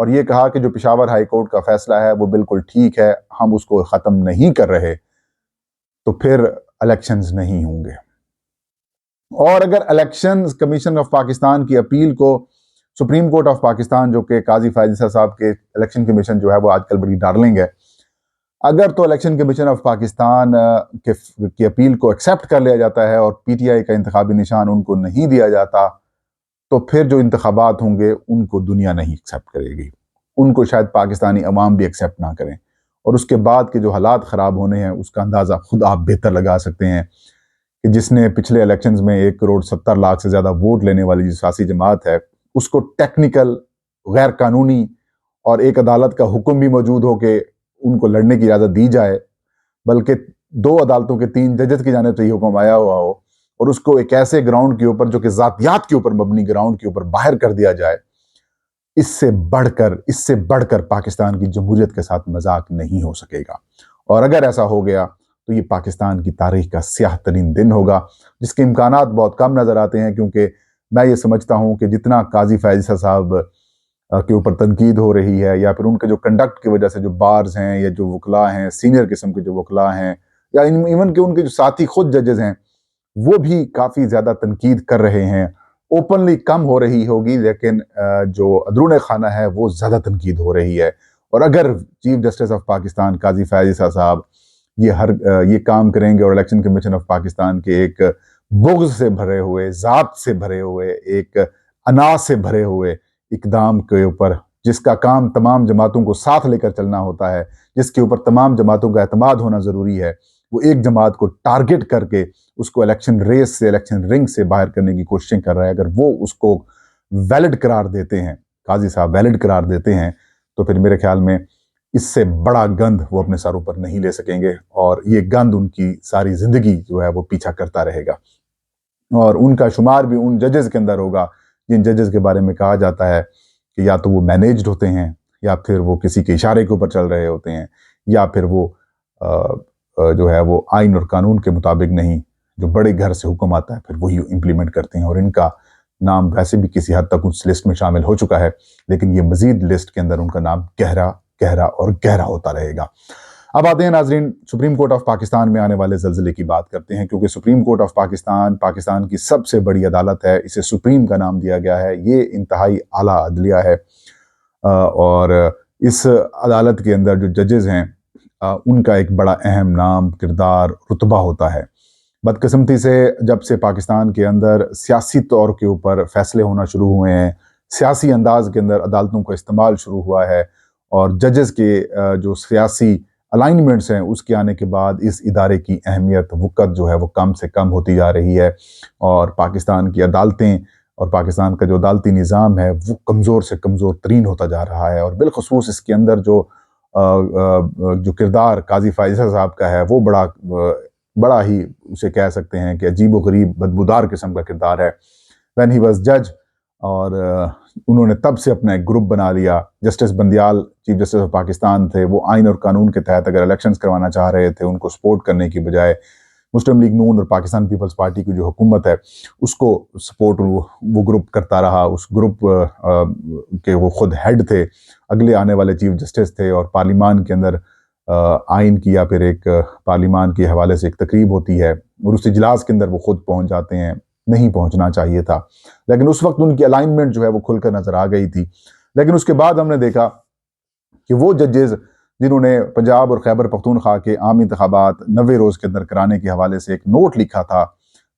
اور یہ کہا کہ جو پشاور ہائی کورٹ کا فیصلہ ہے وہ بالکل ٹھیک ہے، ہم اس کو ختم نہیں کر رہے، تو پھر الیکشنز نہیں ہوں گے۔ اور اگر الیکشنز کمیشن آف پاکستان کی اپیل کو سپریم کورٹ آف پاکستان، جو کہ قاضی فائز عیسیٰ صاحب کے الیکشن کمیشن جو ہے وہ آج کل بڑی ڈارلنگ ہے، اگر تو الیکشن کمیشن آف پاکستان کی اپیل کو ایکسیپٹ کر لیا جاتا ہے اور پی ٹی آئی کا انتخابی نشان ان کو نہیں دیا جاتا، تو پھر جو انتخابات ہوں گے ان کو دنیا نہیں ایکسیپٹ کرے گی، ان کو شاید پاکستانی عوام بھی ایکسیپٹ نہ کریں، اور اس کے بعد کے جو حالات خراب ہونے ہیں اس کا اندازہ خود آپ بہتر لگا سکتے ہیں کہ جس نے پچھلے الیکشنز میں 1,70,00,000 سے زیادہ ووٹ لینے والی جو سیاسی جماعت ہے، اس کو ٹیکنیکل، غیر قانونی اور ایک عدالت کا حکم بھی موجود ہو کہ ان کو لڑنے کی اجازت دی جائے، بلکہ 2 عدالتوں کے 3 ججز کی جانب سے یہ حکم آیا ہوا ہو، اور اس کو ایک ایسے گراؤنڈ کے اوپر جو کہ ذاتیات کے اوپر مبنی گراؤنڈ کے اوپر باہر کر دیا جائے، اس سے بڑھ کر پاکستان کی جمہوریت کے ساتھ مذاق نہیں ہو سکے گا۔ اور اگر ایسا ہو گیا تو یہ پاکستان کی تاریخ کا سیاہ ترین دن ہوگا، جس کے امکانات بہت کم نظر آتے ہیں، کیونکہ میں یہ سمجھتا ہوں کہ جتنا قاضی فائز عیسیٰ صاحب کے اوپر تنقید ہو رہی ہے، یا پھر ان کے جو کنڈکٹ کی وجہ سے جو بارز ہیں یا جو وکلاء ہیں، سینئر قسم کے جو وکلاء ہیں، یا ایون کہ ان کے جو ساتھی خود ججز ہیں، وہ بھی کافی زیادہ تنقید کر رہے ہیں، اوپنلی کم ہو رہی ہوگی، لیکن جو اندرون خانہ ہے وہ زیادہ تنقید ہو رہی ہے۔ اور اگر چیف جسٹس آف پاکستان قاضی فائز عیسیٰ صاحب یہ کام کریں گے اور الیکشن کمیشن آف پاکستان کے ایک بغض سے بھرے ہوئے، ذات سے بھرے ہوئے، ایک انا سے بھرے ہوئے اقدام کے اوپر، جس کا کام تمام جماعتوں کو ساتھ لے کر چلنا ہوتا ہے، جس کے اوپر تمام جماعتوں کا اعتماد ہونا ضروری ہے، وہ ایک جماعت کو ٹارگٹ کر کے اس کو الیکشن ریس سے، الیکشن رنگ سے باہر کرنے کی کوششیں کر رہا ہے، اگر وہ اس کو ویلڈ قرار دیتے ہیں، قاضی صاحب ویلڈ قرار دیتے ہیں، تو پھر میرے خیال میں اس سے بڑا گند وہ اپنے سروں پر نہیں لے سکیں گے، اور یہ گند ان کی ساری زندگی جو ہے وہ پیچھا کرتا رہے گا، اور ان کا شمار بھی ان ججز کے اندر ہوگا جن ججز کے بارے میں کہا جاتا ہے کہ یا تو وہ مینیجڈ ہوتے ہیں، یا پھر وہ کسی کے اشارے کے اوپر چل رہے ہوتے ہیں، یا پھر وہ جو ہے وہ آئین اور قانون کے مطابق نہیں، جو بڑے گھر سے حکم آتا ہے پھر وہی امپلیمنٹ کرتے ہیں، اور ان کا نام ویسے بھی کسی حد تک اس لسٹ میں شامل ہو چکا ہے، لیکن یہ مزید لسٹ کے اندر ان کا نام گہرا اور گہرا ہوتا رہے گا۔ اب آتے ہیں ناظرین، سپریم کورٹ آف پاکستان میں آنے والے زلزلے کی بات کرتے ہیں، کیونکہ سپریم کورٹ آف پاکستان کی سب سے بڑی عدالت ہے، اسے سپریم کا نام دیا گیا ہے، یہ انتہائی اعلیٰ عدلیہ ہے، اور اس عدالت کے اندر جو ججز ہیں ان کا ایک بڑا اہم نام، کردار، رتبہ ہوتا ہے۔ بدقسمتی سے جب سے پاکستان کے اندر سیاسی طور کے اوپر فیصلے ہونا شروع ہوئے ہیں، سیاسی انداز کے اندر عدالتوں کا استعمال شروع ہوا ہے، اور ججز کے جو سیاسی الائنمنٹس ہیں اس کے آنے کے بعد اس ادارے کی اہمیت، وقت جو ہے وہ کم سے کم ہوتی جا رہی ہے، اور پاکستان کی عدالتیں اور پاکستان کا جو عدالتی نظام ہے وہ کمزور سے کمزور ترین ہوتا جا رہا ہے، اور بالخصوص اس کے اندر جو کردار قاضی فائز عیسیٰ صاحب کا ہے وہ بڑا ہی اسے کہہ سکتے ہیں کہ عجیب و غریب، بدبودار قسم کا کردار ہے۔ when he was judge، اور انہوں نے تب سے اپنا ایک گروپ بنا لیا، justice Bandial chief justice of Pakistan تھے، وہ آئین اور قانون کے تحت اگر الیکشنز کروانا چاہ رہے تھے، ان کو سپورٹ کرنے کی بجائے مسلم لیگ نون اور پاکستان پیپلز پارٹی کی جو حکومت ہے اس کو سپورٹ وہ گروپ کرتا رہا، اس گروپ کے وہ خود ہیڈ تھے، اگلے آنے والے چیف جسٹس تھے، اور پارلیمان کے اندر آئین کی یا پھر ایک پارلیمان کے حوالے سے ایک تقریب ہوتی ہے، اور اس اجلاس کے اندر وہ خود پہنچ جاتے ہیں، نہیں پہنچنا چاہیے تھا، لیکن اس وقت ان کی الائنمنٹ جو ہے وہ کھل کر نظر آ گئی تھی۔ لیکن اس کے بعد ہم نے دیکھا کہ وہ ججز جنہوں نے پنجاب اور خیبر پختونخوا کے عام انتخابات 90 روز کے اندر کرانے کے حوالے سے ایک نوٹ لکھا تھا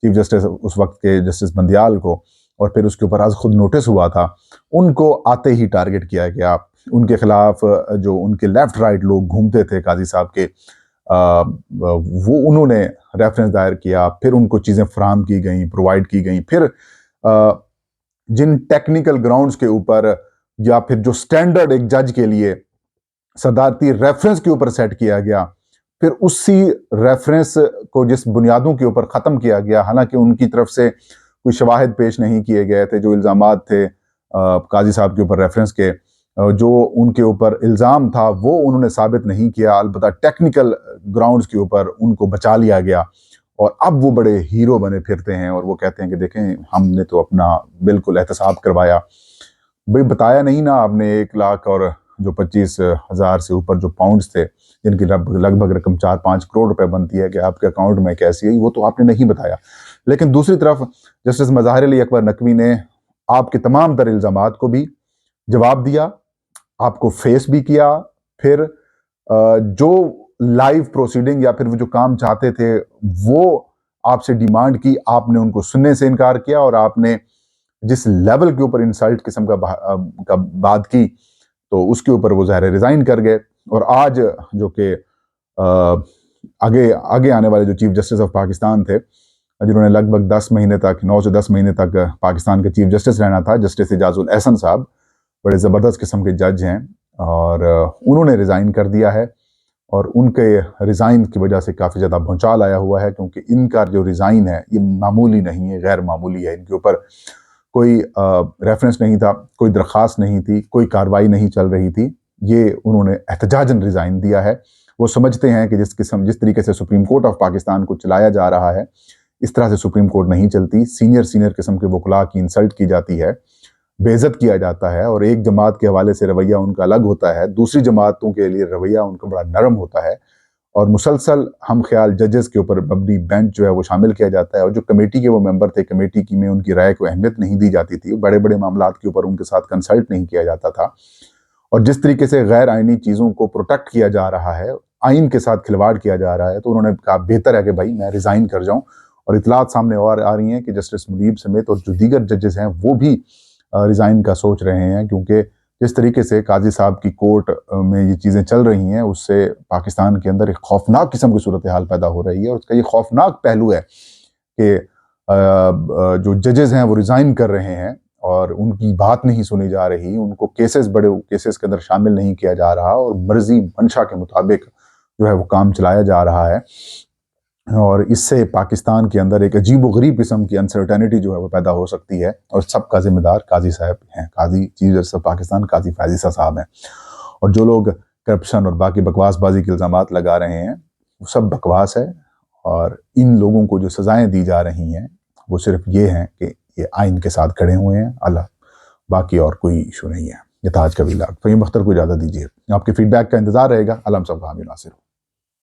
چیف جسٹس اس وقت کے جسٹس بندیال کو، اور پھر اس کے اوپر آج خود نوٹس ہوا تھا، ان کو آتے ہی ٹارگٹ کیا گیا، ان کے خلاف جو ان کے لیفٹ رائٹ لوگ گھومتے تھے قاضی صاحب کے، وہ انہوں نے ریفرنس دائر کیا، پھر ان کو چیزیں فراہم کی گئیں، پرووائڈ کی گئیں، پھر جن ٹیکنیکل گراؤنڈز کے اوپر یا پھر جو سٹینڈرڈ ایک جج کے لیے صدارتی ریفرنس کے اوپر سیٹ کیا گیا، پھر اسی ریفرنس کو جس بنیادوں کے اوپر ختم کیا گیا، حالانکہ ان کی طرف سے کوئی شواہد پیش نہیں کیے گئے تھے، جو الزامات تھے قاضی صاحب کے اوپر ریفرنس کے، جو ان کے اوپر الزام تھا وہ انہوں نے ثابت نہیں کیا، البتہ ٹیکنیکل گراؤنڈز کے اوپر ان کو بچا لیا گیا، اور اب وہ بڑے ہیرو بنے پھرتے ہیں، اور وہ کہتے ہیں کہ دیکھیں ہم نے تو اپنا بالکل احتساب کروایا۔ بھائی بتایا نہیں نا آپ نے 1 لاکھ اور جو 25,000 سے اوپر جو پاؤنڈز تھے جن کی لگ بھگ رقم 4-5 کروڑ روپے بنتی ہے کہ آپ کے اکاؤنٹ میں کیسی ہے، وہ تو آپ نے نہیں بتایا۔ لیکن دوسری طرف جسٹس مظاہر علی اکبر نقوی نے آپ کے تمام تر الزامات کو بھی جواب دیا، آپ کو فیس بھی کیا، پھر جو لائیو پروسیڈنگ یا پھر وہ جو کام چاہتے تھے وہ آپ سے ڈیمانڈ کی، آپ نے ان کو سننے سے انکار کیا، اور آپ نے جس لیول کے اوپر انسلٹ قسم کا بات کی تو اس کے اوپر وہ ظاہر ریزائن کر گئے۔ اور آج جو کہ آگے آنے والے جو چیف جسٹس آف پاکستان تھے، جنہوں نے لگ بھگ 10 مہینے تک 9 سے 10 مہینے تک پاکستان کے چیف جسٹس رہنا تھا، جسٹس اعجاز الاحسن صاحب بڑے زبردست قسم کے جج ہیں، اور انہوں نے ریزائن کر دیا ہے، اور ان کے ریزائن کی وجہ سے کافی زیادہ بھونچال آیا ہوا ہے، کیونکہ ان کا جو ریزائن ہے یہ معمولی نہیں ہے، غیر معمولی ہے۔ ان کے اوپر کوئی ریفرنس نہیں تھا، کوئی درخواست نہیں تھی، کوئی کارروائی نہیں چل رہی تھی، یہ انہوں نے احتجاجاً ریزائن دیا ہے۔ وہ سمجھتے ہیں کہ جس طریقے سے سپریم کورٹ آف پاکستان کو چلایا جا رہا ہے اس طرح سے سپریم کورٹ نہیں چلتی، سینئر قسم کے وکلاء کی انسلٹ کی جاتی ہے، بے عزت کیا جاتا ہے، اور ایک جماعت کے حوالے سے رویہ ان کا الگ ہوتا ہے، دوسری جماعتوں کے لیے رویہ ان کا بڑا نرم ہوتا ہے، اور مسلسل ہم خیال ججز کے اوپر مبنی بینچ جو ہے وہ شامل کیا جاتا ہے، اور جو کمیٹی کے وہ ممبر تھے، کمیٹی کی میں ان کی رائے کو اہمیت نہیں دی جاتی تھی، بڑے بڑے معاملات کے اوپر ان کے ساتھ کنسلٹ نہیں کیا جاتا تھا، اور جس طریقے سے غیر آئینی چیزوں کو پروٹیکٹ کیا جا رہا ہے، آئین کے ساتھ کھلواڑ کیا جا رہا ہے، تو انہوں نے کہا بہتر ہے کہ بھائی میں ریزائن کر جاؤں۔ اور اطلاعات سامنے اور آ رہی ہیں کہ جسٹس منیب سمیت اور جو دیگر ججز ہیں وہ بھی ریزائن کا سوچ رہے ہیں، کیونکہ جس طریقے سے قاضی صاحب کی کورٹ میں یہ چیزیں چل رہی ہیں اس سے پاکستان کے اندر ایک خوفناک قسم کی صورتحال پیدا ہو رہی ہے، اور اس کا یہ خوفناک پہلو ہے کہ جو ججز ہیں وہ ریزائن کر رہے ہیں اور ان کی بات نہیں سنی جا رہی، ان کو بڑے کیسز کے اندر شامل نہیں کیا جا رہا، اور مرضی منشا کے مطابق جو ہے وہ کام چلایا جا رہا ہے، اور اس سے پاکستان کے اندر ایک عجیب و غریب قسم کی انسرٹینٹی جو ہے وہ پیدا ہو سکتی ہے، اور سب کا ذمہ دار قاضی صاحب ہیں، قاضی چیف جسٹس آف پاکستان قاضی فائز عیسیٰ صاحب ہیں، اور جو لوگ کرپشن اور باقی بکواس بازی کے الزامات لگا رہے ہیں وہ سب بکواس ہے، اور ان لوگوں کو جو سزائیں دی جا رہی ہیں وہ صرف یہ ہیں کہ یہ آئین کے ساتھ کھڑے ہوئے ہیں، اللہ باقی اور کوئی ایشو نہیں ہے۔ یہ تھا آج کا ولاگ۔ فہیم اختر کو اجازت دیجیے، آپ کے فیڈ بیک کا انتظار رہے گا۔ علم صاحب کا حامی ناصر۔